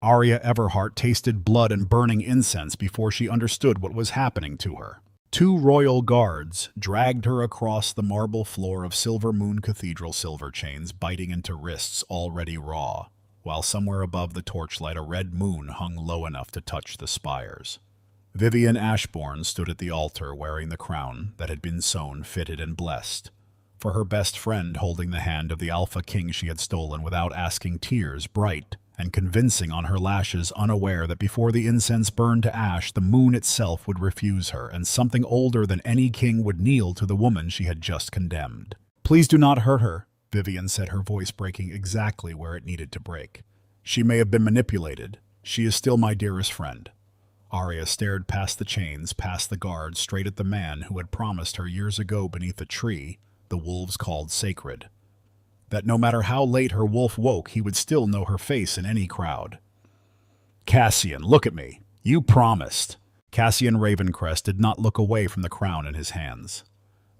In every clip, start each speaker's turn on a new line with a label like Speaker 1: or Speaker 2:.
Speaker 1: Arya Everhart tasted blood and burning incense before she understood what was happening to her. Two royal guards dragged her across the marble floor of Silver Moon Cathedral, silver chains biting into wrists already raw, while somewhere above the torchlight a red moon hung low enough to touch the spires. Vivian Ashbourne stood at the altar wearing the crown that had been sewn, fitted, and blessed, for her best friend holding the hand of the Alpha King she had stolen without asking, tears bright and convincing on her lashes, unaware that before the incense burned to ash, the moon itself would refuse her, and something older than any king would kneel to the woman she had just condemned. "Please do not hurt her," Vivian said, her voice breaking exactly where it needed to break. "She may have been manipulated. She is still my dearest friend." Arya stared past the chains, past the guards, straight at the man who had promised her years ago beneath a tree the wolves called sacred, that no matter how late her wolf woke, he would still know her face in any crowd. "Cassian, look at me. You promised." Cassian Ravencrest did not look away from the crown in his hands.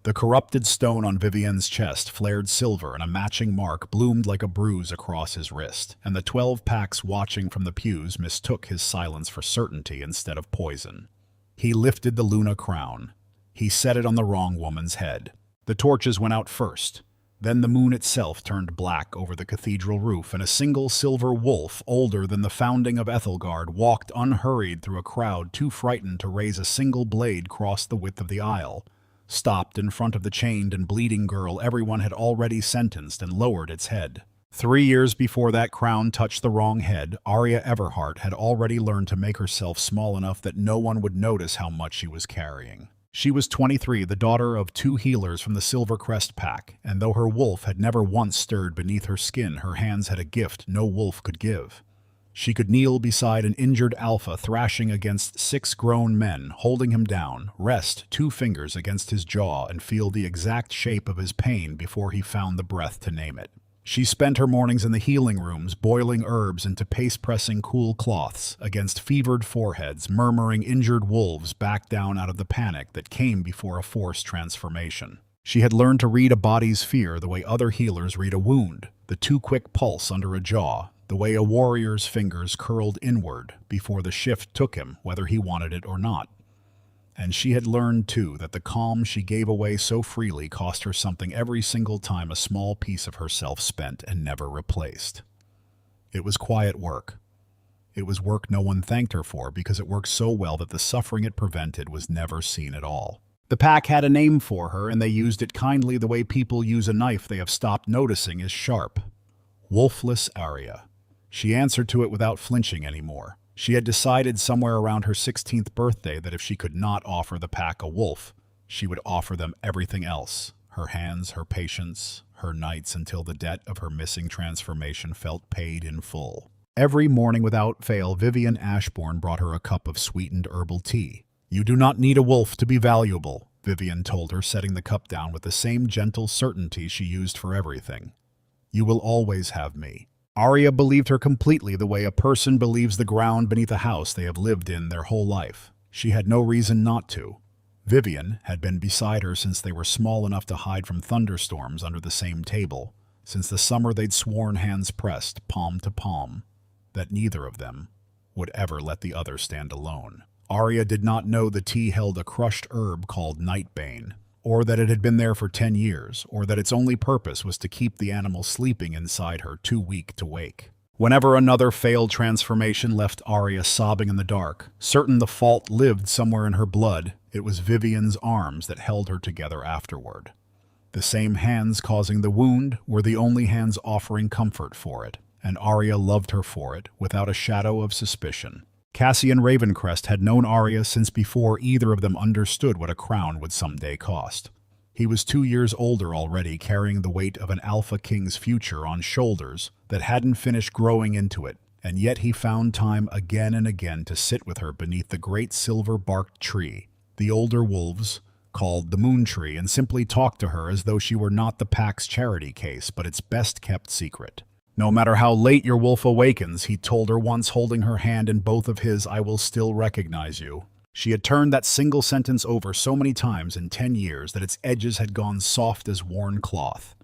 Speaker 1: The corrupted stone on Vivian's chest flared silver, and a matching mark bloomed like a bruise across his wrist, and the 12 packs watching from the pews mistook his silence for certainty instead of poison. He lifted the Luna crown. He set it on the wrong woman's head. The torches went out first. Then the moon itself turned black over the cathedral roof, and a single silver wolf, older than the founding of Ethelgard, walked unhurried through a crowd too frightened to raise a single blade cross the width of the aisle, stopped in front of the chained and bleeding girl everyone had already sentenced, and lowered its head. 3 years before that crown touched the wrong head, Arya Everhart had already learned to make herself small enough that no one would notice how much she was carrying. She was 23, the daughter of 2 healers from the Silvercrest pack, and though her wolf had never once stirred beneath her skin, her hands had a gift no wolf could give. She could kneel beside an injured alpha thrashing against 6 grown men, holding him down, rest 2 fingers against his jaw, and feel the exact shape of his pain before he found the breath to name it. She spent her mornings in the healing rooms, boiling herbs into pace-pressing cool cloths against fevered foreheads, murmuring injured wolves back down out of the panic that came before a forced transformation. She had learned to read a body's fear the way other healers read a wound, the too quick pulse under a jaw, the way a warrior's fingers curled inward before the shift took him, whether he wanted it or not. And she had learned, too, that the calm she gave away so freely cost her something every single time, a small piece of herself spent and never replaced. It was quiet work. It was work no one thanked her for because it worked so well that the suffering it prevented was never seen at all. The pack had a name for her, and they used it kindly the way people use a knife they have stopped noticing is sharp. Wolfless Arya. She answered to it without flinching anymore. She had decided somewhere around her 16th birthday that if she could not offer the pack a wolf, she would offer them everything else. Her hands, her patience, her nights, until the debt of her missing transformation felt paid in full. Every morning without fail, Vivian Ashbourne brought her a cup of sweetened herbal tea. "You do not need a wolf to be valuable," Vivian told her, setting the cup down with the same gentle certainty she used for everything. "You will always have me." Arya believed her completely, the way a person believes the ground beneath a house they have lived in their whole life. She had no reason not to. Vivian had been beside her since they were small enough to hide from thunderstorms under the same table, since the summer they'd sworn, hands pressed, palm to palm, that neither of them would ever let the other stand alone. Arya did not know the tea held a crushed herb called nightbane, or that it had been there for 10 years, or that its only purpose was to keep the animal sleeping inside her, too weak to wake. Whenever another failed transformation left Arya sobbing in the dark, certain the fault lived somewhere in her blood, it was Vivian's arms that held her together afterward. The same hands causing the wound were the only hands offering comfort for it, and Arya loved her for it, without a shadow of suspicion. Cassian Ravencrest had known Arya since before either of them understood what a crown would someday cost. He was 2 years older already, carrying the weight of an Alpha King's future on shoulders that hadn't finished growing into it, and yet he found time again and again to sit with her beneath the great silver-barked tree, the older wolves called the Moon Tree, and simply talk to her as though she were not the pack's charity case, but its best-kept secret. "No matter how late your wolf awakens," he told her once, holding her hand in both of his, "I will still recognize you." She had turned that single sentence over so many times in 10 years that its edges had gone soft as worn cloth.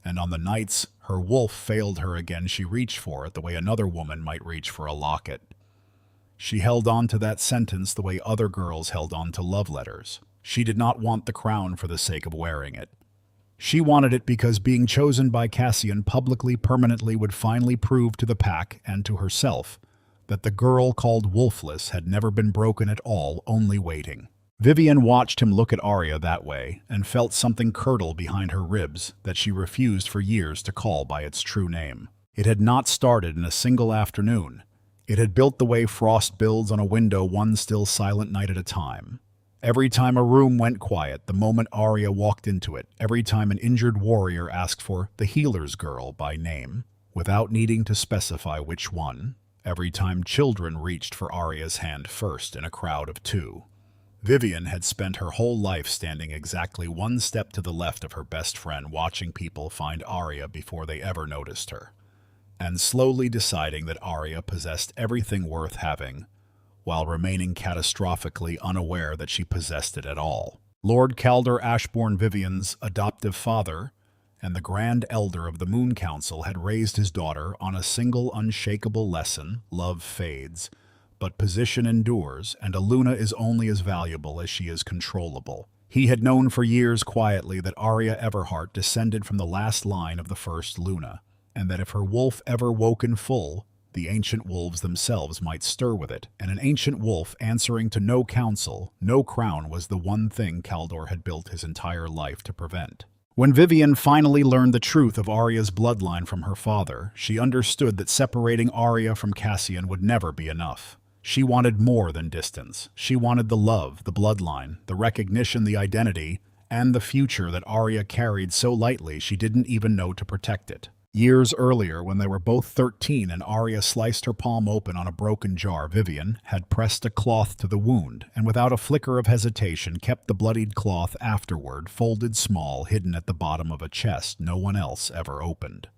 Speaker 1: And on the nights Her wolf failed her again. She reached for it the way another woman might reach for a locket. She held on to that sentence the way other girls held on to love letters. She did not want the crown for the sake of wearing it. She wanted it because being chosen by Cassian publicly, permanently would finally prove to the pack and to herself that the girl called Wolfless had never been broken at all, only waiting. Vivian watched him look at Arya that way and felt something curdle behind her ribs that she refused for years to call by its true name. It had not started in a single afternoon. It had built the way frost builds on a window one still silent night at a time. Every time a room went quiet, the moment Arya walked into it, every time an injured warrior asked for the healer's girl by name, without needing to specify which one, every time children reached for Arya's hand first in a crowd of two. Vivian had spent her whole life standing exactly one step to the left of her best friend, watching people find Arya before they ever noticed her, and slowly deciding that Arya possessed everything worth having, while remaining catastrophically unaware that she possessed it at all. Lord Calder Ashbourne, Vivian's adoptive father and the Grand Elder of the Moon Council, had raised his daughter on a single unshakable lesson: love fades, but position endures, and a Luna is only as valuable as she is controllable. He had known for years quietly that Arya Everhart descended from the last line of the first Luna, and that if her wolf ever woke in full, the ancient wolves themselves might stir with it, and an ancient wolf answering to no council, no crown, was the one thing Caldor had built his entire life to prevent. When Vivian finally learned the truth of Arya's bloodline from her father, she understood that separating Arya from Cassian would never be enough. She wanted more than distance. She wanted the love, the bloodline, the recognition, the identity, and the future that Arya carried so lightly she didn't even know to protect it. Years earlier, when they were both 13 and Arya sliced her palm open on a broken jar, Vivian had pressed a cloth to the wound, and without a flicker of hesitation kept the bloodied cloth afterward, folded small, hidden at the bottom of a chest no one else ever opened.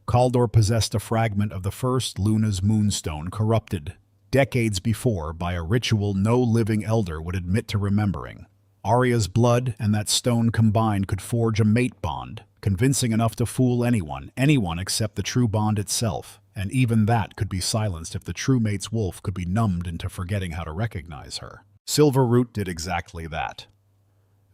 Speaker 1: Caldor possessed a fragment of the first Luna's moonstone, corrupted decades before by a ritual no living elder would admit to remembering. Arya's blood and that stone combined could forge a mate bond, convincing enough to fool anyone except the true bond itself, and even that could be silenced if the true mate's wolf could be numbed into forgetting how to recognize her. Silverroot did exactly that.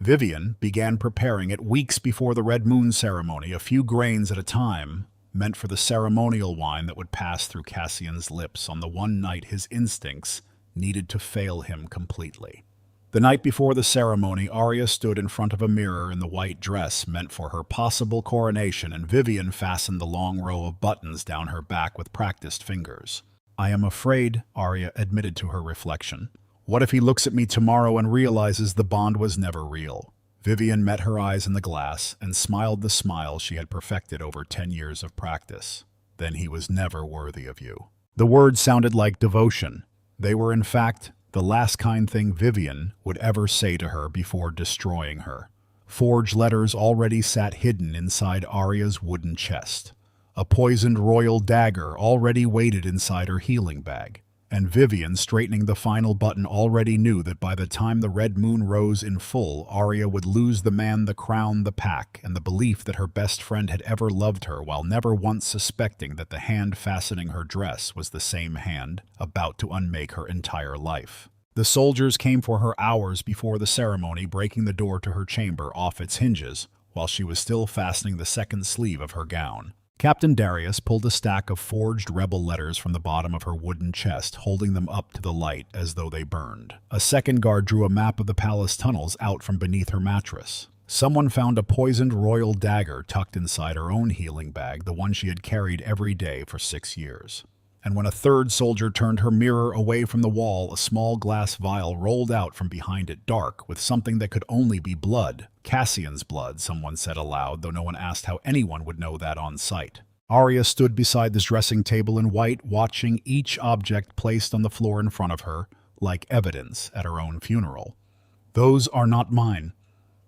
Speaker 1: Vivian began preparing it weeks before the Red Moon ceremony, a few grains at a time, meant for the ceremonial wine that would pass through Cassian's lips on the one night his instincts needed to fail him completely. The night before the ceremony, Arya stood in front of a mirror in the white dress meant for her possible coronation, and Vivian fastened the long row of buttons down her back with practiced fingers. "I am afraid," Arya admitted to her reflection. "What if he looks at me tomorrow and realizes the bond was never real?" Vivian met her eyes in the glass and smiled the smile she had perfected over 10 years of practice. "Then he was never worthy of you." The words sounded like devotion. They were, in fact, the last kind thing Vivian would ever say to her before destroying her. Forged letters already sat hidden inside Arya's wooden chest. A poisoned royal dagger already waited inside her healing bag. And Vivian, straightening the final button, already knew that by the time the Red Moon rose in full, Arya would lose the man, the crown, the pack, and the belief that her best friend had ever loved her, while never once suspecting that the hand fastening her dress was the same hand about to unmake her entire life. The soldiers came for her hours before the ceremony, breaking the door to her chamber off its hinges, while she was still fastening the second sleeve of her gown. Captain Darius pulled a stack of forged rebel letters from the bottom of her wooden chest, holding them up to the light as though they burned. A second guard drew a map of the palace tunnels out from beneath her mattress. Someone found a poisoned royal dagger tucked inside her own healing bag, the one she had carried every day for 6 years. And when a third soldier turned her mirror away from the wall, a small glass vial rolled out from behind it, dark, with something that could only be blood. Cassian's blood, someone said aloud, though no one asked how anyone would know that on sight. Arya stood beside this dressing table in white, watching each object placed on the floor in front of her, like evidence at her own funeral. "Those are not mine."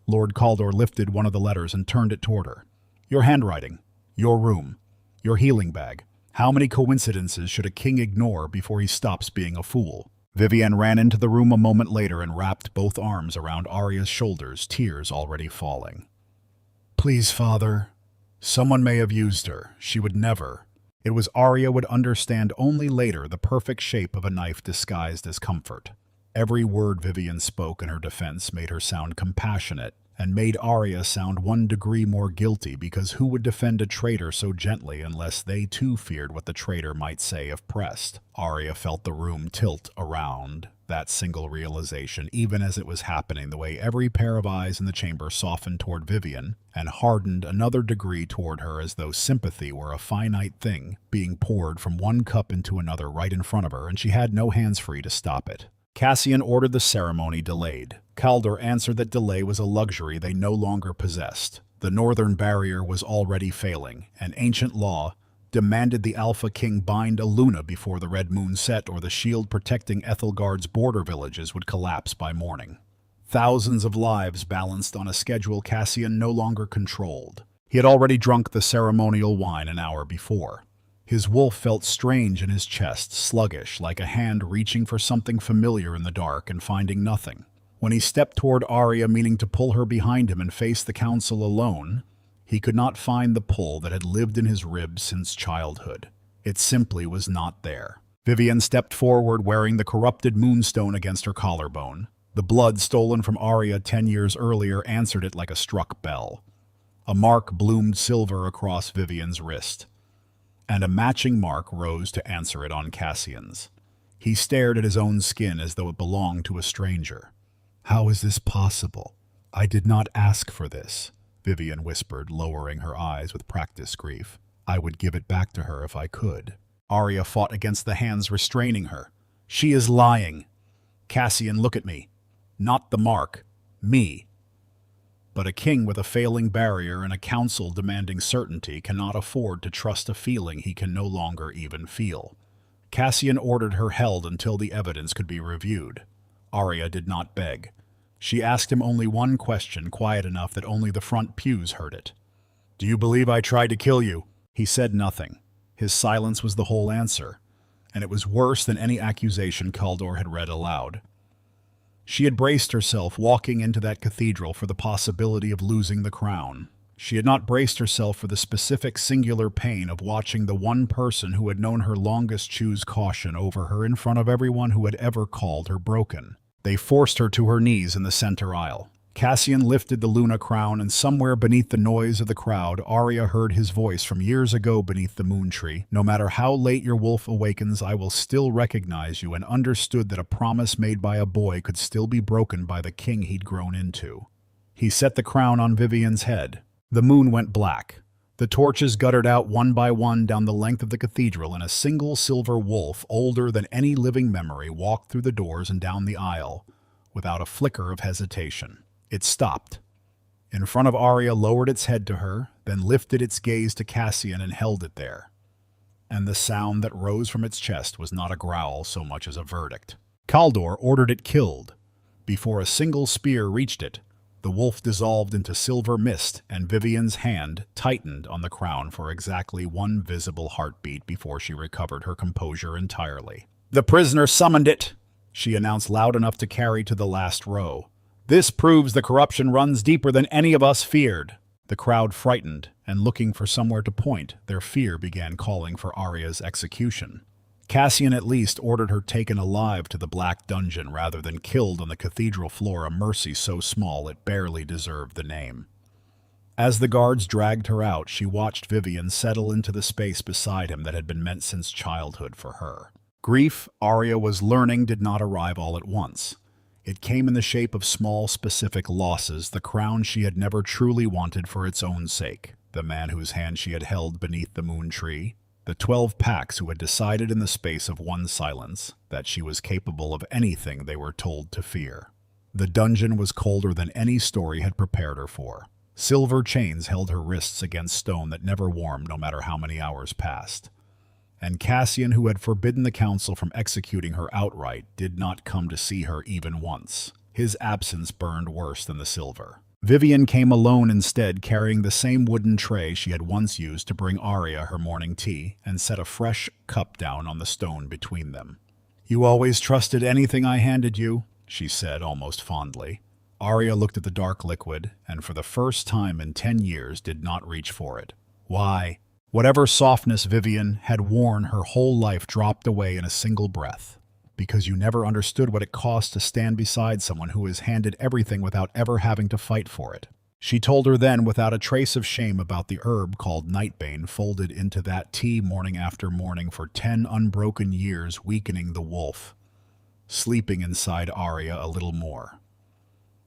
Speaker 1: Lord Caldor lifted one of the letters and turned it toward her. "Your handwriting, your room, your healing bag. How many coincidences should a king ignore before he stops being a fool?" Vivian ran into the room a moment later and wrapped both arms around Arya's shoulders, tears already falling. "Please, father," Someone may have used her. She would never. It was Arya would understand only later the perfect shape of a knife disguised as comfort. Every word Vivian spoke in her defense made her sound compassionate, and made Arya sound 1 degree more guilty, because who would defend a traitor so gently unless they too feared what the traitor might say if pressed? Arya felt the room tilt around that single realization, even as it was happening, the way every pair of eyes in the chamber softened toward Vivian and hardened another degree toward her, as though sympathy were a finite thing being poured from one cup into another right in front of her, and she had no hands free to stop it. Cassian ordered the ceremony delayed. Kaldor answered that delay was a luxury they no longer possessed. The northern barrier was already failing, and ancient law demanded the Alpha King bind a Luna before the red moon set, or the shield protecting Ethelgard's border villages would collapse by morning. Thousands of lives balanced on a schedule Cassian no longer controlled. He had already drunk the ceremonial wine an hour before. His wolf felt strange in his chest, sluggish, like a hand reaching for something familiar in the dark and finding nothing. When he stepped toward Arya, meaning to pull her behind him and face the council alone, he could not find the pull that had lived in his ribs since childhood. It simply was not there. Vivian stepped forward, wearing the corrupted moonstone against her collarbone. The blood stolen from Arya 10 years earlier answered it like a struck bell. A mark bloomed silver across Vivian's wrist, and a matching mark rose to answer it on Cassian's. He stared at his own skin as though it belonged to a stranger. "How is this possible? I did not ask for this," Vivian whispered, lowering her eyes with practiced grief. "I would give it back to her if I could." Arya fought against the hands restraining her. "She is lying. Cassian, look at me. Not the mark. Me." But a king with a failing barrier and a council demanding certainty cannot afford to trust a feeling he can no longer even feel. Cassian ordered her held until the evidence could be reviewed. Arya did not beg. She asked him only one question, quiet enough that only the front pews heard it. "Do you believe I tried to kill you?" He said nothing. His silence was the whole answer, and it was worse than any accusation Kaldor had read aloud. She had braced herself walking into that cathedral for the possibility of losing the crown. She had not braced herself for the specific singular pain of watching the one person who had known her longest choose caution over her in front of everyone who had ever called her broken. They forced her to her knees in the center aisle. Cassian lifted the Luna crown, and somewhere beneath the noise of the crowd, Arya heard his voice from years ago beneath the moon tree. "No matter how late your wolf awakens, I will still recognize you," and understood that a promise made by a boy could still be broken by the king he'd grown into. He set the crown on Vivian's head. The moon went black. The torches guttered out one by one down the length of the cathedral, and a single silver wolf, older than any living memory, walked through the doors and down the aisle without a flicker of hesitation. It stopped. In front of Arya, lowered its head to her, then lifted its gaze to Cassian and held it there. And the sound that rose from its chest was not a growl so much as a verdict. Kaldor ordered it killed. Before a single spear reached it, the wolf dissolved into silver mist, and Vivian's hand tightened on the crown for exactly one visible heartbeat before she recovered her composure entirely. "The prisoner summoned it," she announced loud enough to carry to the last row. "This proves the corruption runs deeper than any of us feared." The crowd frightened, and looking for somewhere to point, their fear began calling for Arya's execution. Cassian at least ordered her taken alive to the Black Dungeon rather than killed on the cathedral floor, a mercy so small it barely deserved the name. As the guards dragged her out, she watched Vivian settle into the space beside him that had been meant since childhood for her. Grief, Arya was learning, did not arrive all at once. It came in the shape of small, specific losses, the crown she had never truly wanted for its own sake, the man whose hand she had held beneath the moon tree, the 12 packs who had decided in the space of one silence that she was capable of anything they were told to fear. The dungeon was colder than any story had prepared her for. Silver chains held her wrists against stone that never warmed no matter how many hours passed. And Cassian, who had forbidden the council from executing her outright, did not come to see her even once. His absence burned worse than the silver. Vivian came alone instead, carrying the same wooden tray she had once used to bring Arya her morning tea, and set a fresh cup down on the stone between them. "You always trusted anything I handed you," she said almost fondly. Arya looked at the dark liquid, and for the first time in 10 years did not reach for it. Why? Whatever softness Vivian had worn her whole life dropped away in a single breath. Because you never understood what it cost to stand beside someone who is handed everything without ever having to fight for it. She told her then without a trace of shame about the herb called nightbane folded into that tea morning after morning for 10 unbroken years, weakening the wolf, sleeping inside Arya a little more.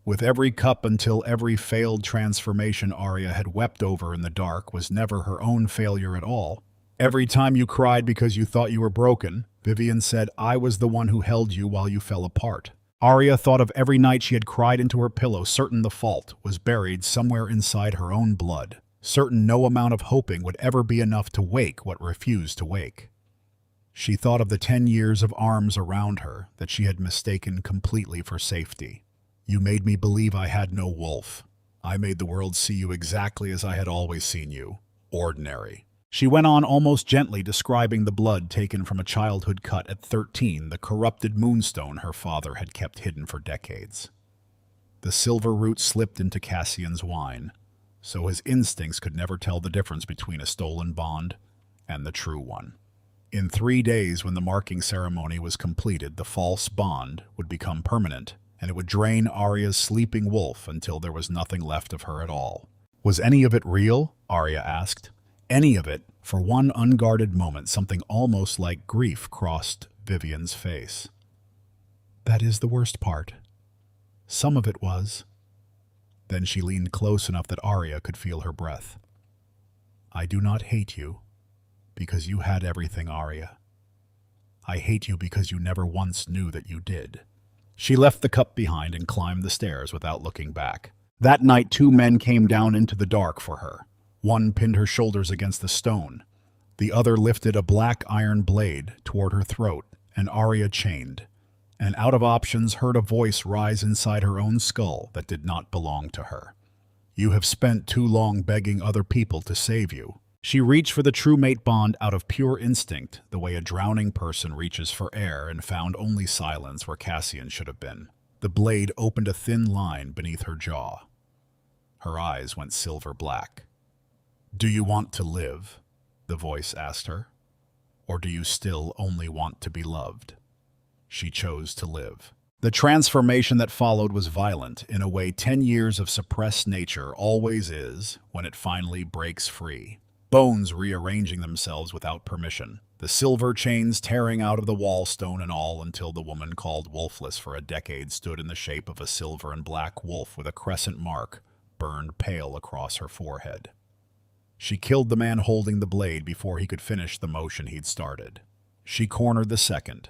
Speaker 1: With every cup until every failed transformation Arya had wept over in the dark was never her own failure at all. Every time you cried because you thought you were broken, Vivian said, I was the one who held you while you fell apart. Arya thought of every night she had cried into her pillow, certain the fault was buried somewhere inside her own blood, certain no amount of hoping would ever be enough to wake what refused to wake. She thought of the 10 years of arms around her that she had mistaken completely for safety. You made me believe I had no wolf. I made the world see you exactly as I had always seen you, ordinary. She went on almost gently, describing the blood taken from a childhood cut at 13, the corrupted moonstone her father had kept hidden for decades. The silver root slipped into Cassian's wine, so his instincts could never tell the difference between a stolen bond and the true one. In 3 days, when the marking ceremony was completed, the false bond would become permanent, and it would drain Arya's sleeping wolf until there was nothing left of her at all. Was any of it real? Arya asked. Any of it. For one unguarded moment, something almost like grief crossed Vivian's face. That is the worst part. Some of it was. Then she leaned close enough that Arya could feel her breath. I do not hate you, because you had everything, Arya. I hate you because you never once knew that you did. She left the cup behind and climbed the stairs without looking back. That night, 2 men came down into the dark for her. One pinned her shoulders against the stone. The other lifted a black iron blade toward her throat, and Arya chained, and out of options heard a voice rise inside her own skull that did not belong to her. You have spent too long begging other people to save you. She reached for the true mate bond out of pure instinct, the way a drowning person reaches for air, and found only silence where Cassian should have been. The blade opened a thin line beneath her jaw. Her eyes went silver black. Do you want to live? The voice asked her. Or do you still only want to be loved? She chose to live. The transformation that followed was violent, in a way 10 years of suppressed nature always is when it finally breaks free. Bones rearranging themselves without permission, the silver chains tearing out of the wall stone and all, until the woman called Wolfless for a decade stood in the shape of a silver and black wolf with a crescent mark burned pale across her forehead. She killed the man holding the blade before he could finish the motion he'd started. She cornered the second,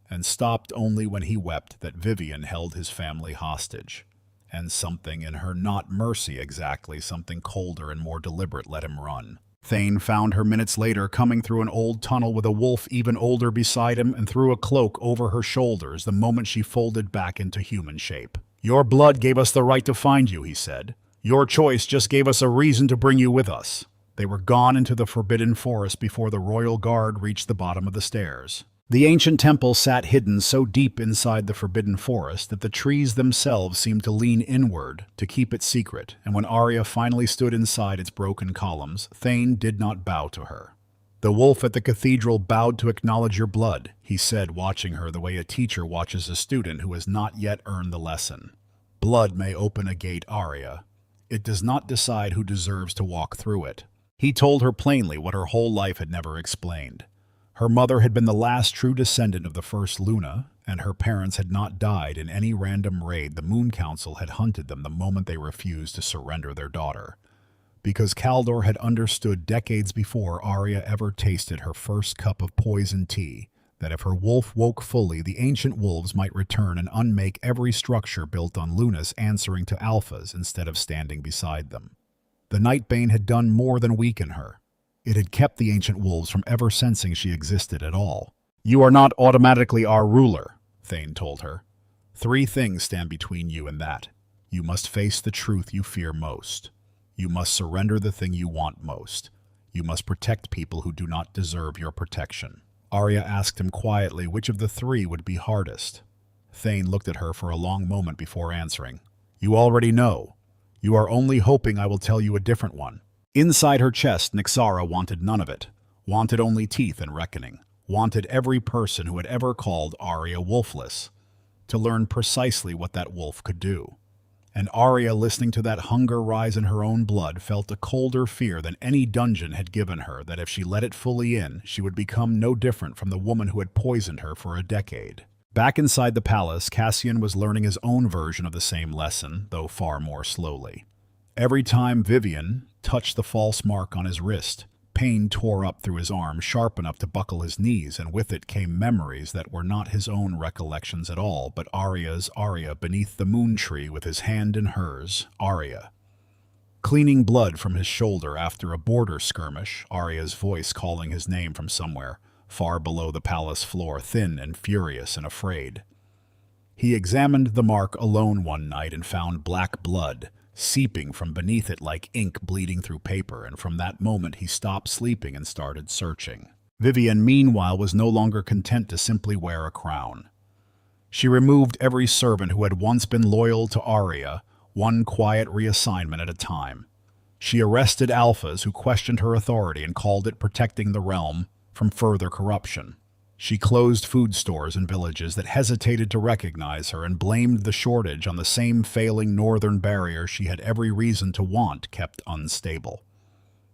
Speaker 1: and stopped only when he wept that Vivian held his family hostage. And something in her, not mercy exactly, something colder and more deliberate, let him run. Thane found her minutes later, coming through an old tunnel with a wolf even older beside him and threw a cloak over her shoulders the moment she folded back into human shape. Your blood gave us the right to find you, he said. Your choice just gave us a reason to bring you with us. They were gone into the forbidden forest before the royal guard reached the bottom of the stairs. The ancient temple sat hidden so deep inside the forbidden forest that the trees themselves seemed to lean inward to keep it secret, and when Arya finally stood inside its broken columns, Thane did not bow to her. The wolf at the cathedral bowed to acknowledge your blood, he said, watching her the way a teacher watches a student who has not yet earned the lesson. Blood may open a gate, Arya. It does not decide who deserves to walk through it. He told her plainly what her whole life had never explained. Her mother had been the last true descendant of the first Luna, and her parents had not died in any random raid. The Moon Council had hunted them the moment they refused to surrender their daughter. Because Kaldor had understood decades before Arya ever tasted her first cup of poison tea, that if her wolf woke fully, the ancient wolves might return and unmake every structure built on Lunas, answering to alphas instead of standing beside them. The Nightbane had done more than weaken her. It had kept the ancient wolves from ever sensing she existed at all. You are not automatically our ruler, Thane told her. 3 things stand between you and that. You must face the truth you fear most. You must surrender the thing you want most. You must protect people who do not deserve your protection. Arya asked him quietly which of the 3 would be hardest. Thane looked at her for a long moment before answering. You already know. You are only hoping I will tell you a different one. Inside her chest, Nyxara wanted none of it, wanted only teeth and reckoning, wanted every person who had ever called Arya wolfless to learn precisely what that wolf could do. And Arya, listening to that hunger rise in her own blood, felt a colder fear than any dungeon had given her that if she let it fully in, she would become no different from the woman who had poisoned her for a decade. Back inside the palace, Cassian was learning his own version of the same lesson, though far more slowly. Every time Vivian touched the false mark on his wrist, pain tore up through his arm, sharp enough to buckle his knees, and with it came memories that were not his own recollections at all, but Arya's. Arya beneath the moon tree with his hand in hers. Arya cleaning blood from his shoulder after a border skirmish, Arya's voice calling his name from somewhere, far below the palace floor, thin and furious and afraid. He examined the mark alone one night and found black blood seeping from beneath it like ink bleeding through paper, and from that moment he stopped sleeping and started searching. Vivian, meanwhile, was no longer content to simply wear a crown. She removed every servant who had once been loyal to Arya, one quiet reassignment at a time. She arrested alphas who questioned her authority and called it protecting the realm from further corruption. She closed food stores in villages that hesitated to recognize her and blamed the shortage on the same failing northern barrier she had every reason to want kept unstable.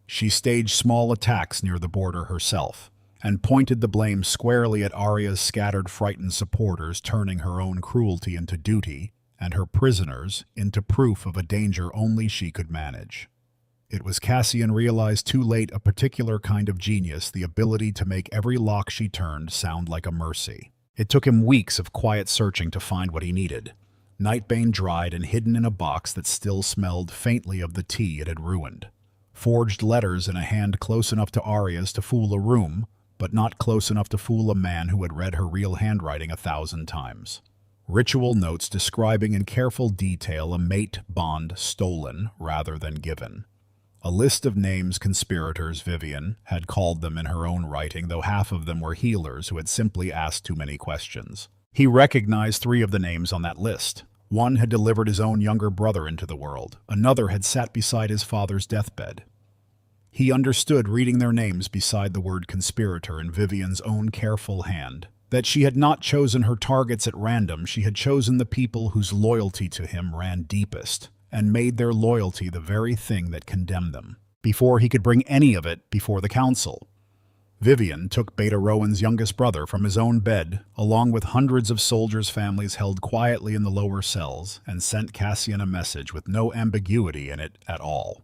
Speaker 1: She staged small attacks near the border herself and pointed the blame squarely at Arya's scattered, frightened supporters, turning her own cruelty into duty and her prisoners into proof of a danger only she could manage. It was, Cassian realized too late, a particular kind of genius, the ability to make every lock she turned sound like a mercy. It took him weeks of quiet searching to find what he needed. Nightbane dried and hidden in a box that still smelled faintly of the tea it had ruined. Forged letters in a hand close enough to Arya's to fool a room, but not close enough to fool a man who had read her real handwriting 1,000 times. Ritual notes describing in careful detail a mate bond stolen rather than given. A list of names conspirators, Vivian had called them in her own writing, though half of them were healers who had simply asked too many questions. He recognized 3 of the names on that list. One had delivered his own younger brother into the world. Another had sat beside his father's deathbed. He understood, reading their names beside the word conspirator in Vivian's own careful hand, that she had not chosen her targets at random. She had chosen the people whose loyalty to him ran deepest, and made their loyalty the very thing that condemned them, before he could bring any of it before the council. Vivian took Beta Rowan's youngest brother from his own bed, along with hundreds of soldiers' families held quietly in the lower cells, and sent Cassian a message with no ambiguity in it at all.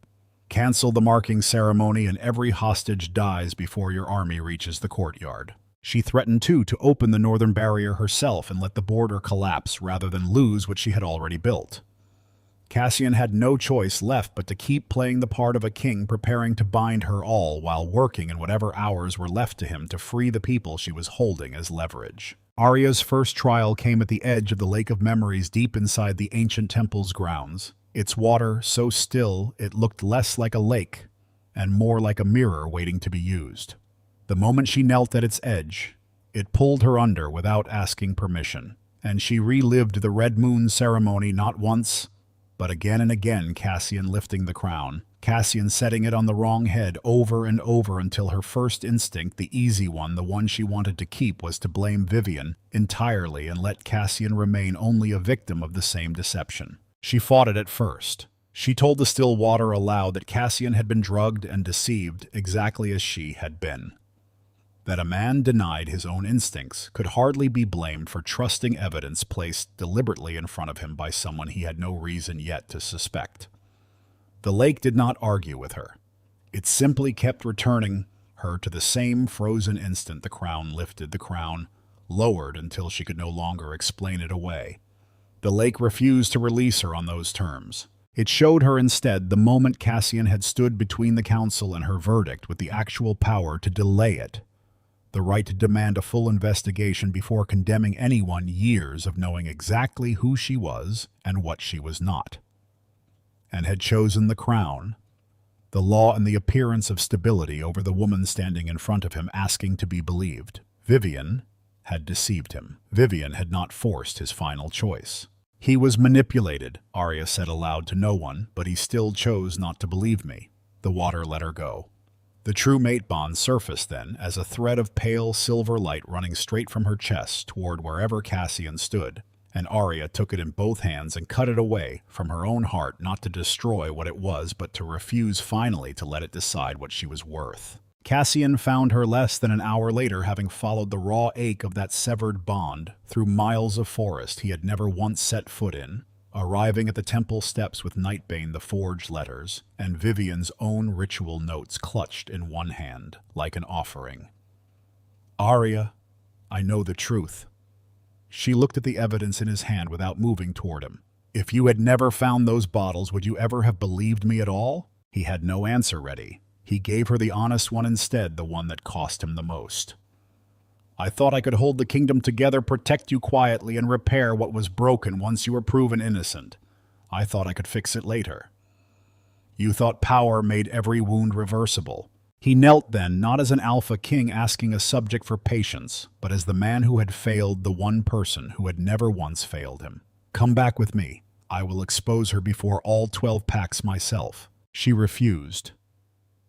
Speaker 1: Cancel the marking ceremony and every hostage dies before your army reaches the courtyard. She threatened too to open the northern barrier herself and let the border collapse rather than lose what she had already built. Cassian had no choice left but to keep playing the part of a king, preparing to bind her all while working in whatever hours were left to him to free the people she was holding as leverage. Arya's first trial came at the edge of the Lake of Memories deep inside the ancient temple's grounds, its water so still it looked less like a lake and more like a mirror waiting to be used. The moment she knelt at its edge, it pulled her under without asking permission, and she relived the Red Moon ceremony not once, but again and again, Cassian lifting the crown, Cassian setting it on the wrong head over and over until her first instinct, the easy one, the one she wanted to keep, was to blame Vivian entirely and let Cassian remain only a victim of the same deception. She fought it at first. She told the still water aloud that Cassian had been drugged and deceived exactly as she had been. That a man denied his own instincts could hardly be blamed for trusting evidence placed deliberately in front of him by someone he had no reason yet to suspect. The lake did not argue with her. It simply kept returning her to the same frozen instant the crown lifted, the crown lowered until she could no longer explain it away. The lake refused to release her on those terms. It showed her instead the moment Cassian had stood between the council and her verdict with the actual power to delay it. The right to demand a full investigation before condemning anyone, years of knowing exactly who she was and what she was not. And had chosen the crown, the law, and the appearance of stability over the woman standing in front of him asking to be believed. Vivian had deceived him. Vivian had not forced his final choice. He was manipulated, Arya said aloud to no one, but he still chose not to believe me. The water let her go. The true mate bond surfaced then as a thread of pale silver light running straight from her chest toward wherever Cassian stood, and Arya took it in both hands and cut it away from her own heart, not to destroy what it was, but to refuse finally to let it decide what she was worth. Cassian found her less than an hour later, having followed the raw ache of that severed bond through miles of forest he had never once set foot in, arriving at the temple steps with Nightbane the forged letters and Vivian's own ritual notes clutched in one hand like an offering. "Arya, I know the truth." She looked at the evidence in his hand without moving toward him. "If you had never found those bottles, would you ever have believed me at all?" He had no answer ready. He gave her the honest one instead, the one that cost him the most. "I thought I could hold the kingdom together, protect you quietly, and repair what was broken once you were proven innocent. I thought I could fix it later. You thought power made every wound reversible." He knelt then, not as an alpha king asking a subject for patience, but as the man who had failed the one person who had never once failed him. "Come back with me. I will expose her before all 12 packs myself." She refused.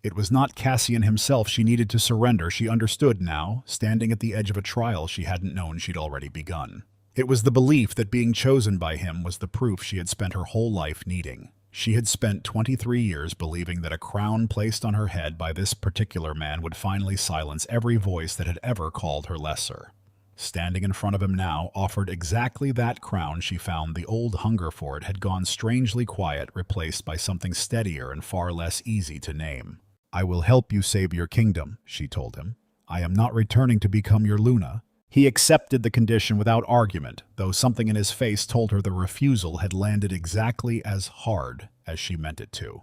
Speaker 1: It was not Cassian himself she needed to surrender. She understood now, standing at the edge of a trial she hadn't known she'd already begun. It was the belief that being chosen by him was the proof she had spent her whole life needing. She had spent 23 years believing that a crown placed on her head by this particular man would finally silence every voice that had ever called her lesser. Standing in front of him now, offered exactly that crown, she found the old hunger for it had gone strangely quiet, replaced by something steadier and far less easy to name. "I will help you save your kingdom," she told him. "I am not returning to become your Luna." He accepted the condition without argument, though something in his face told her the refusal had landed exactly as hard as she meant it to.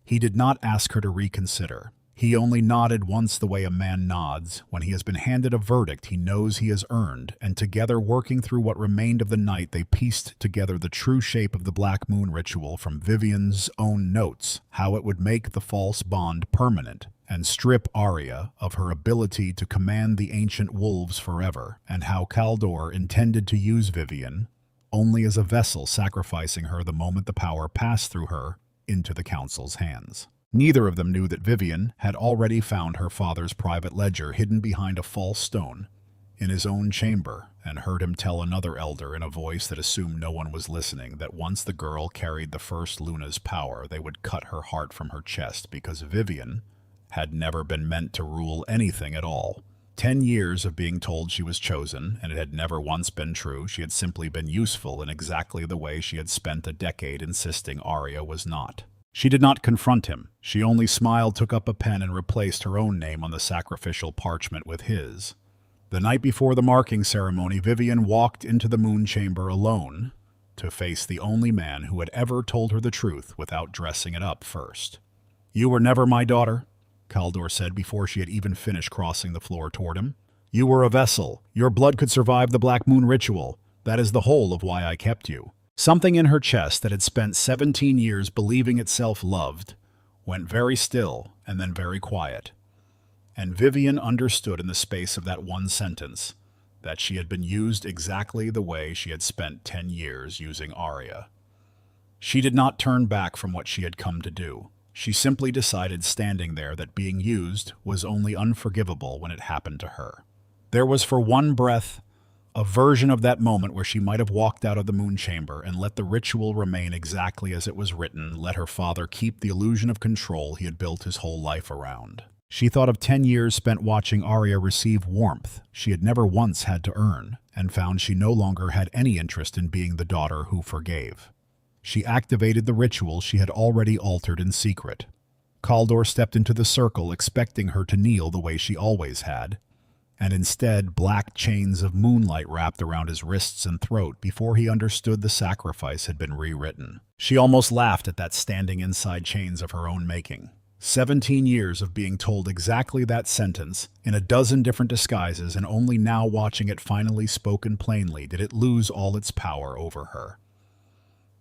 Speaker 1: He did not ask her to reconsider. He only nodded once, the way a man nods when he has been handed a verdict he knows he has earned, and together, working through what remained of the night, they pieced together the true shape of the Black Moon ritual from Vivian's own notes, how it would make the false bond permanent, and strip Arya of her ability to command the ancient wolves forever, and how Kaldor intended to use Vivian only as a vessel, sacrificing her the moment the power passed through her into the Council's hands. Neither of them knew that Vivian had already found her father's private ledger hidden behind a false stone in his own chamber, and heard him tell another elder in a voice that assumed no one was listening that once the girl carried the first Luna's power, they would cut her heart from her chest, because Vivian had never been meant to rule anything at all. 10 years of being told she was chosen, and it had never once been true. She had simply been useful in exactly the way she had spent a decade insisting Arya was not. She did not confront him. She only smiled, took up a pen, and replaced her own name on the sacrificial parchment with his. The night before the marking ceremony, Vivian walked into the moon chamber alone to face the only man who had ever told her the truth without dressing it up first. "You were never my daughter," Kaldor said before she had even finished crossing the floor toward him. "You were a vessel. Your blood could survive the Black Moon ritual. That is the whole of why I kept you." Something in her chest that had spent 17 years believing itself loved went very still and then very quiet. And Vivian understood in the space of that one sentence that she had been used exactly the way she had spent 10 years using Arya. She did not turn back from what she had come to do. She simply decided standing there that being used was only unforgivable when it happened to her. There was for one breath a version of that moment where she might have walked out of the moon chamber and let the ritual remain exactly as it was written, let her father keep the illusion of control he had built his whole life around. She thought of 10 years spent watching Arya receive warmth she had never once had to earn, and found she no longer had any interest in being the daughter who forgave. She activated the ritual she had already altered in secret. Kaldor stepped into the circle, expecting her to kneel the way she always had, and instead black chains of moonlight wrapped around his wrists and throat before he understood the sacrifice had been rewritten. She almost laughed at that standing inside chains of her own making. 17 years of being told exactly that sentence in a dozen different disguises, and only now watching it finally spoken plainly did it lose all its power over her.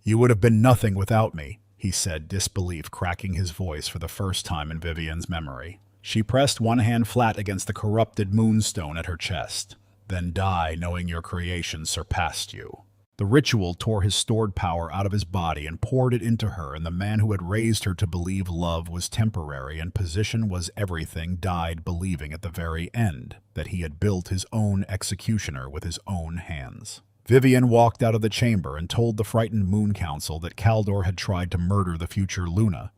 Speaker 1: "You would have been nothing without me," he said, disbelief cracking his voice for the first time in Vivian's memory. She pressed one hand flat against the corrupted moonstone at her chest. "Then die knowing your creation surpassed you." The ritual tore his stored power out of his body and poured it into her, and the man who had raised her to believe love was temporary and position was everything died believing at the very end that he had built his own executioner with his own hands. Vivian walked out of the chamber and told the frightened Moon Council that Kaldor had tried to murder the future Luna,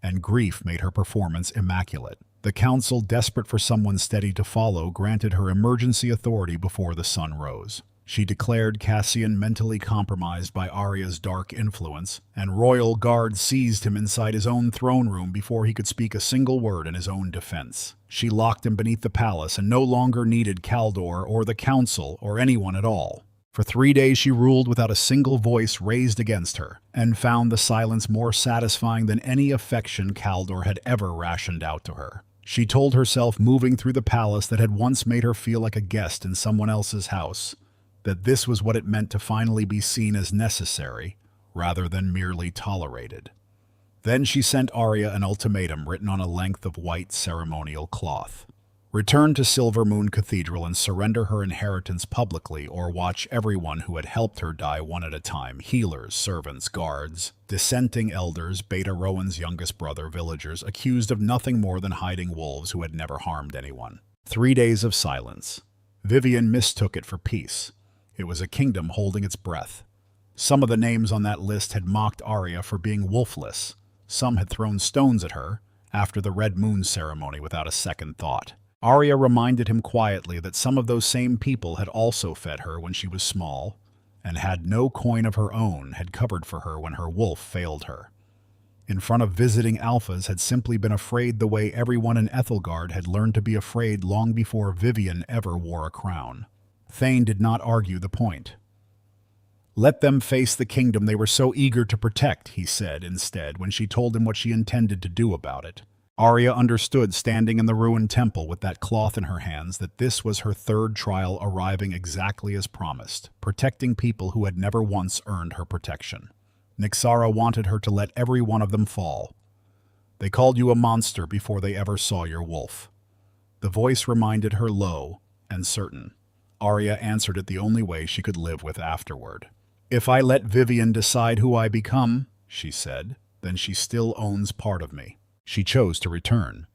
Speaker 1: and grief made her performance immaculate. The council, desperate for someone steady to follow, granted her emergency authority before the sun rose. She declared Cassian mentally compromised by Arya's dark influence, and royal guards seized him inside his own throne room before he could speak a single word in his own defense. She locked him beneath the palace and no longer needed Kaldor or the council or anyone at all. For 3 days she ruled without a single voice raised against her, and found the silence more satisfying than any affection Kaldor had ever rationed out to her. She told herself, moving through the palace that had once made her feel like a guest in someone else's house, that this was what it meant to finally be seen as necessary, rather than merely tolerated. Then she sent Arya an ultimatum written on a length of white ceremonial cloth. Return to Silver Moon Cathedral and surrender her inheritance publicly, or watch everyone who had helped her die one at a time: healers, servants, guards, dissenting elders, Beta Rowan's youngest brother, villagers accused of nothing more than hiding wolves who had never harmed anyone. 3 days of silence. Vivian mistook it for peace. It was a kingdom holding its breath. Some of the names on that list had mocked Arya for being wolfless. Some had thrown stones at her after the Red Moon ceremony without a second thought. Arya reminded him quietly that some of those same people had also fed her when she was small, and had no coin of her own, had covered for her when her wolf failed her. In front of visiting alphas had simply been afraid the way everyone in Ethelgard had learned to be afraid long before Vivian ever wore a crown. Thane did not argue the point. Let them face the kingdom they were so eager to protect, he said instead when she told him what she intended to do about it. Arya understood, standing in the ruined temple with that cloth in her hands, that this was her third trial arriving exactly as promised, protecting people who had never once earned her protection. Nyxara wanted her to let every one of them fall. They called you a monster before they ever saw your wolf. The voice reminded her low and certain. Arya answered it the only way she could live with afterward. If I let Vivian decide who I become, she said, then she still owns part of me. She chose to return.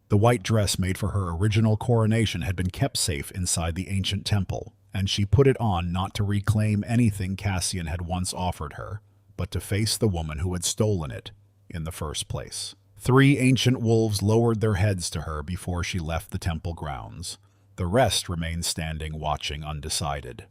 Speaker 1: The white dress made for her original coronation had been kept safe inside the ancient temple, and she put it on not to reclaim anything Cassian had once offered her, but to face the woman who had stolen it in the first place. 3 ancient wolves lowered their heads to her before she left the temple grounds. The rest remained standing, watching, undecided.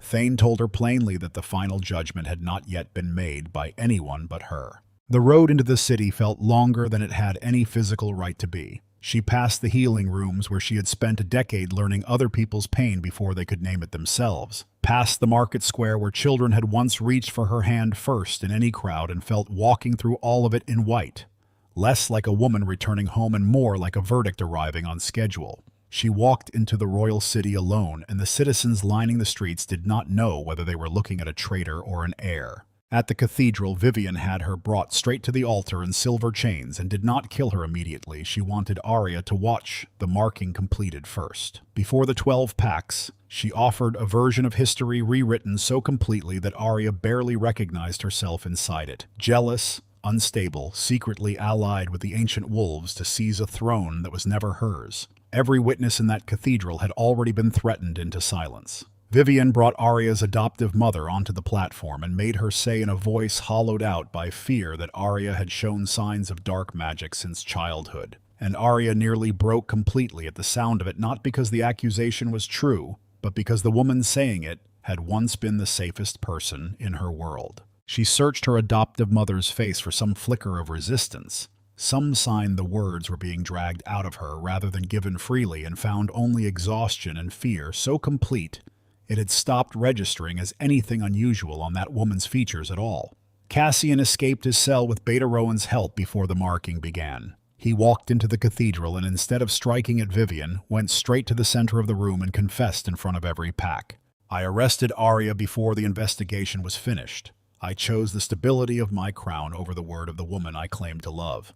Speaker 1: Thane told her plainly that the final judgment had not yet been made by anyone but her. The road into the city felt longer than it had any physical right to be. She passed the healing rooms where she had spent a decade learning other people's pain before they could name it themselves. Past the market square where children had once reached for her hand first in any crowd and felt walking through all of it in white. Less like a woman returning home and more like a verdict arriving on schedule. She walked into the royal city alone, and the citizens lining the streets did not know whether they were looking at a traitor or an heir. At the cathedral, Vivian had her brought straight to the altar in silver chains and did not kill her immediately. She wanted Arya to watch the marking completed first. Before the 12 packs, she offered a version of history rewritten so completely that Arya barely recognized herself inside it. Jealous, unstable, secretly allied with the ancient wolves to seize a throne that was never hers. Every witness in that cathedral had already been threatened into silence. Vivian brought Arya's adoptive mother onto the platform and made her say in a voice hollowed out by fear that Arya had shown signs of dark magic since childhood. And Arya nearly broke completely at the sound of it, not because the accusation was true, but because the woman saying it had once been the safest person in her world. She searched her adoptive mother's face for some flicker of resistance, some sign the words were being dragged out of her rather than given freely, and found only exhaustion and fear so complete it had stopped registering as anything unusual on that woman's features at all. Cassian escaped his cell with Beta Rowan's help before the marking began. He walked into the cathedral and instead of striking at Vivian, went straight to the center of the room and confessed in front of every pack. I arrested Arya before the investigation was finished. I chose the stability of my crown over the word of the woman I claimed to love.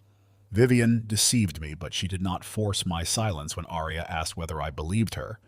Speaker 1: Vivian deceived me, but she did not force my silence when Arya asked whether I believed her,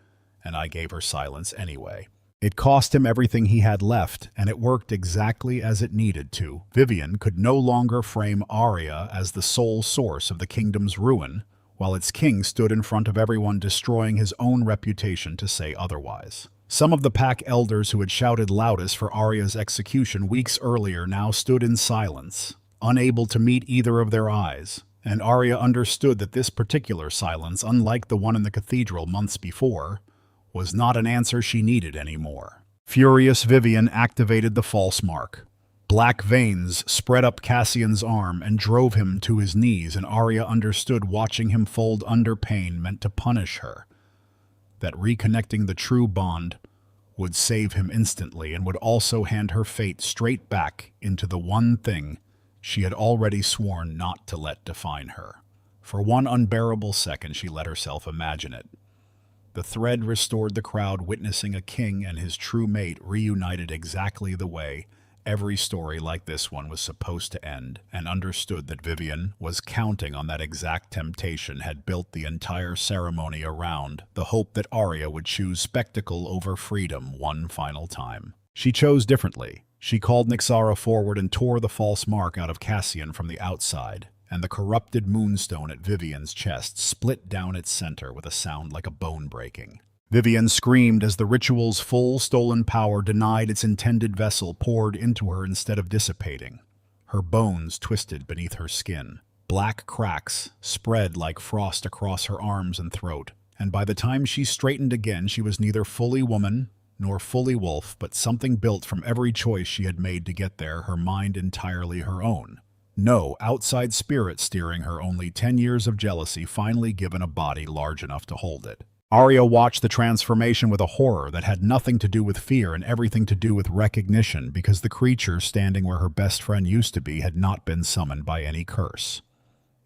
Speaker 1: and I gave her silence anyway. It cost him everything he had left, and it worked exactly as it needed to. Vivian could no longer frame Arya as the sole source of the kingdom's ruin, while its king stood in front of everyone destroying his own reputation to say otherwise. Some of the pack elders who had shouted loudest for Arya's execution weeks earlier now stood in silence, unable to meet either of their eyes, and Arya understood that this particular silence, unlike the one in the cathedral months before, was not an answer she needed anymore. Furious, Vivian activated the false mark. Black veins spread up Cassian's arm and drove him to his knees, and Arya understood watching him fold under pain meant to punish her. That reconnecting the true bond would save him instantly and would also hand her fate straight back into the one thing she had already sworn not to let define her. For one unbearable second she let herself imagine it. The thread restored the crowd, witnessing a king and his true mate reunited exactly the way every story like this one was supposed to end, and understood that Vivian was counting on that exact temptation, had built the entire ceremony around the hope that Arya would choose spectacle over freedom one final time. She chose differently. She called Nyxara forward and tore the false mark out of Cassian from the outside, and the corrupted moonstone at Vivian's chest split down its center with a sound like a bone breaking. Vivian screamed as the ritual's full stolen power denied its intended vessel, poured into her instead of dissipating. Her bones twisted beneath her skin. Black cracks spread like frost across her arms and throat, and by the time she straightened again, she was neither fully woman nor fully wolf, but something built from every choice she had made to get there, her mind entirely her own. No outside spirit steering her, only 10 years of jealousy finally given a body large enough to hold it. Arya watched the transformation with a horror that had nothing to do with fear and everything to do with recognition, because the creature standing where her best friend used to be had not been summoned by any curse.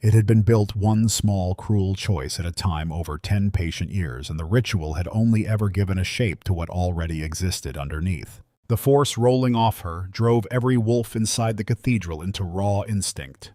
Speaker 1: It had been built one small, cruel choice at a time over 10 patient years, and the ritual had only ever given a shape to what already existed underneath. The force rolling off her drove every wolf inside the cathedral into raw instinct.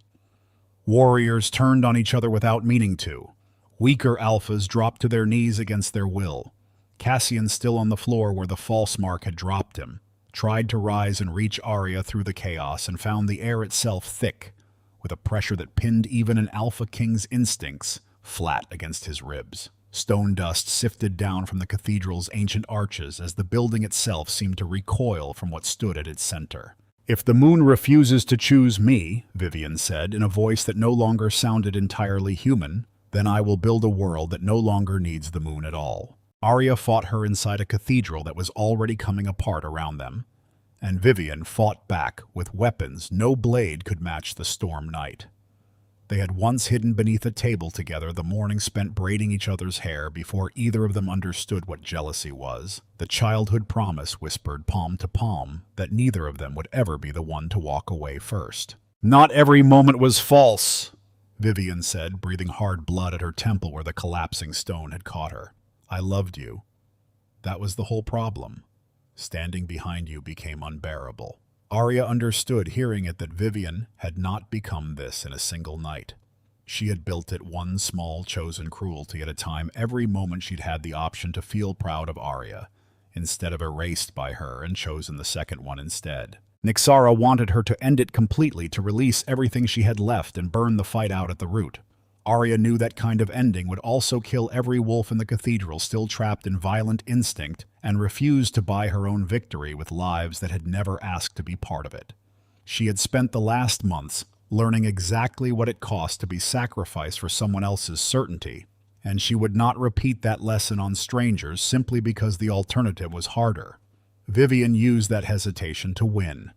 Speaker 1: Warriors turned on each other without meaning to. Weaker alphas dropped to their knees against their will. Cassian, still on the floor where the false mark had dropped him, tried to rise and reach Arya through the chaos, and found the air itself thick, with a pressure that pinned even an alpha king's instincts flat against his ribs. Stone dust sifted down from the cathedral's ancient arches as the building itself seemed to recoil from what stood at its center. "If the moon refuses to choose me," Vivian said in a voice that no longer sounded entirely human, "then I will build a world that no longer needs the moon at all." Arya fought her inside a cathedral that was already coming apart around them, and Vivian fought back with weapons no blade could match the Storm Knight. They had once hidden beneath a table together, the morning spent braiding each other's hair before either of them understood what jealousy was. The childhood promise whispered palm to palm that neither of them would ever be the one to walk away first. "Not every moment was false," Vivian said, breathing hard blood at her temple where the collapsing stone had caught her. "I loved you. That was the whole problem. Standing behind you became unbearable." Arya understood, hearing it, that Vivian had not become this in a single night. She had built it one small, chosen cruelty at a time, every moment she'd had the option to feel proud of Arya, instead of erased by her, and chosen the second one instead. Nyxara wanted her to end it completely, to release everything she had left and burn the fight out at the root. Arya knew that kind of ending would also kill every wolf in the cathedral still trapped in violent instinct, and refused to buy her own victory with lives that had never asked to be part of it. She had spent the last months learning exactly what it cost to be sacrificed for someone else's certainty, and she would not repeat that lesson on strangers simply because the alternative was harder. Vivian used that hesitation to win.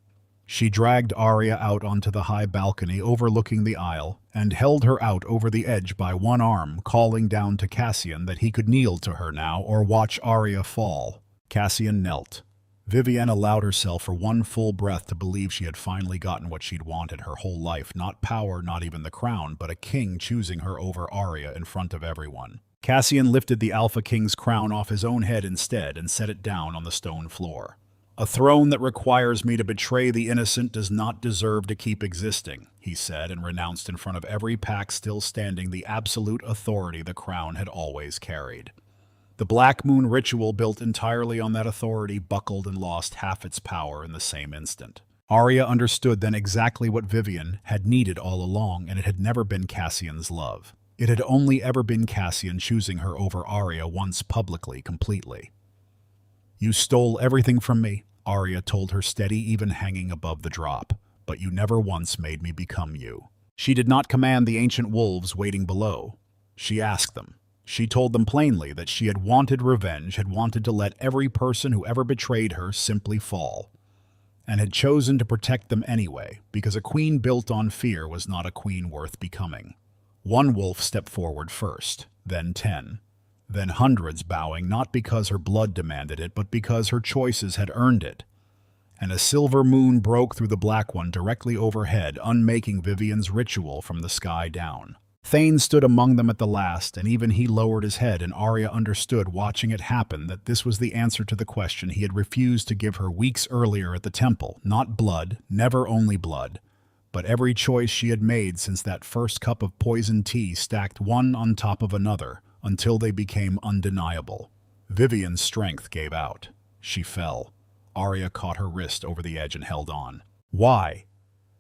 Speaker 1: She dragged Arya out onto the high balcony overlooking the aisle and held her out over the edge by one arm, calling down to Cassian that he could kneel to her now or watch Arya fall. Cassian knelt. Vivian allowed herself for one full breath to believe she had finally gotten what she'd wanted her whole life, not power, not even the crown, but a king choosing her over Arya in front of everyone. Cassian lifted the Alpha King's crown off his own head instead and set it down on the stone floor. "A throne that requires me to betray the innocent does not deserve to keep existing," he said, and renounced in front of every pack still standing the absolute authority the crown had always carried. The Black Moon ritual, built entirely on that authority, buckled and lost half its power in the same instant. Arya understood then exactly what Vivian had needed all along, and it had never been Cassian's love. It had only ever been Cassian choosing her over Arya once publicly, completely. "You stole everything from me," Arya told her, steady, even hanging above the drop. "But you never once made me become you." She did not command the ancient wolves waiting below. She asked them. She told them plainly that she had wanted revenge, had wanted to let every person who ever betrayed her simply fall, and had chosen to protect them anyway, because a queen built on fear was not a queen worth becoming. One wolf stepped forward first, then 10, then hundreds, bowing not because her blood demanded it, but because her choices had earned it. And a silver moon broke through the black one directly overhead, unmaking Vivian's ritual from the sky down. Thane stood among them at the last, and even he lowered his head, and Arya understood, watching it happen, that this was the answer to the question he had refused to give her weeks earlier at the temple. Not blood, never only blood, but every choice she had made since that first cup of poisoned tea, stacked one on top of another, until they became undeniable. Vivian's strength gave out. She fell. Arya caught her wrist over the edge and held on. "Why?"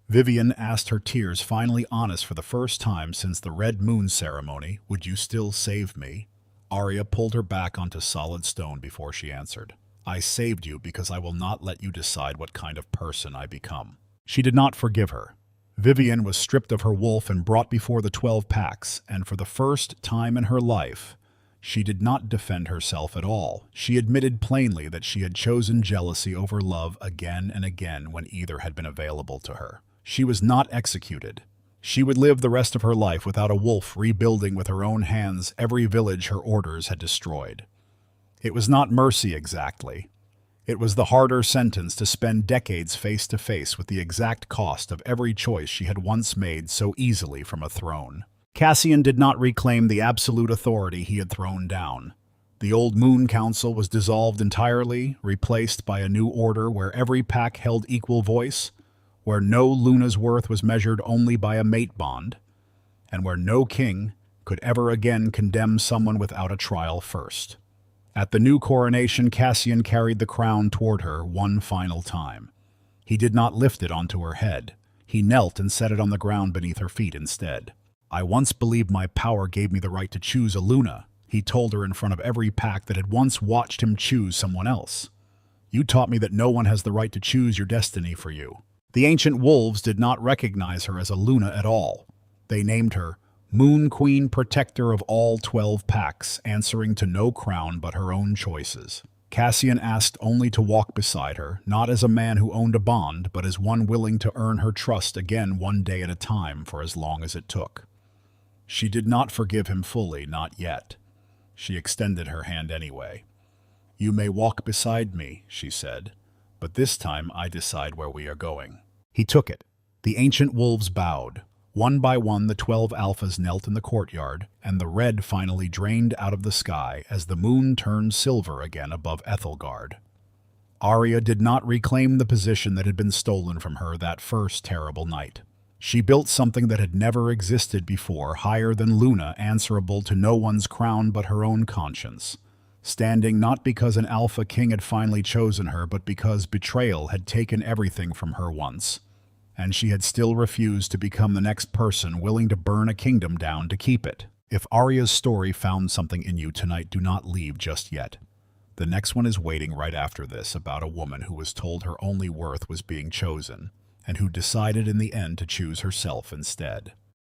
Speaker 1: Vivian asked, her tears finally honest for the first time since the Red Moon ceremony. "Would you still save me?" Arya pulled her back onto solid stone before she answered. "I saved you because I will not let you decide what kind of person I become." She did not forgive her. Vivian was stripped of her wolf and brought before the 12 packs, and for the first time in her life, she did not defend herself at all. She admitted plainly that she had chosen jealousy over love again and again when either had been available to her. She was not executed. She would live the rest of her life without a wolf, rebuilding with her own hands every village her orders had destroyed. It was not mercy exactly. It was the harder sentence to spend decades face to face with the exact cost of every choice she had once made so easily from a throne. Cassian did not reclaim the absolute authority he had thrown down. The old Moon Council was dissolved entirely, replaced by a new order where every pack held equal voice, where no Luna's worth was measured only by a mate bond, and where no king could ever again condemn someone without a trial first. At the new coronation, Cassian carried the crown toward her one final time. He did not lift it onto her head. He knelt and set it on the ground beneath her feet instead. "I once believed my power gave me the right to choose a Luna," he told her in front of every pack that had once watched him choose someone else. "You taught me that no one has the right to choose your destiny for you." The ancient wolves did not recognize her as a Luna at all. They named her Moon Queen, protector of all 12 packs, answering to no crown but her own choices. Cassian asked only to walk beside her, not as a man who owned a bond, but as one willing to earn her trust again, one day at a time, for as long as it took. She did not forgive him fully, not yet. She extended her hand anyway. "You may walk beside me," she said, "but this time I decide where we are going." He took it. The ancient wolves bowed. One by one, the 12 alphas knelt in the courtyard, and the red finally drained out of the sky as the moon turned silver again above Ethelgard. Arya did not reclaim the position that had been stolen from her that first terrible night. She built something that had never existed before, higher than Luna, answerable to no one's crown but her own conscience. Standing not because an alpha king had finally chosen her, but because betrayal had taken everything from her once, and she had still refused to become the next person willing to burn a kingdom down to keep it. If Arya's story found something in you tonight, do not leave just yet. The next one is waiting right after this, about a woman who was told her only worth was being chosen, and who decided in the end to choose herself instead.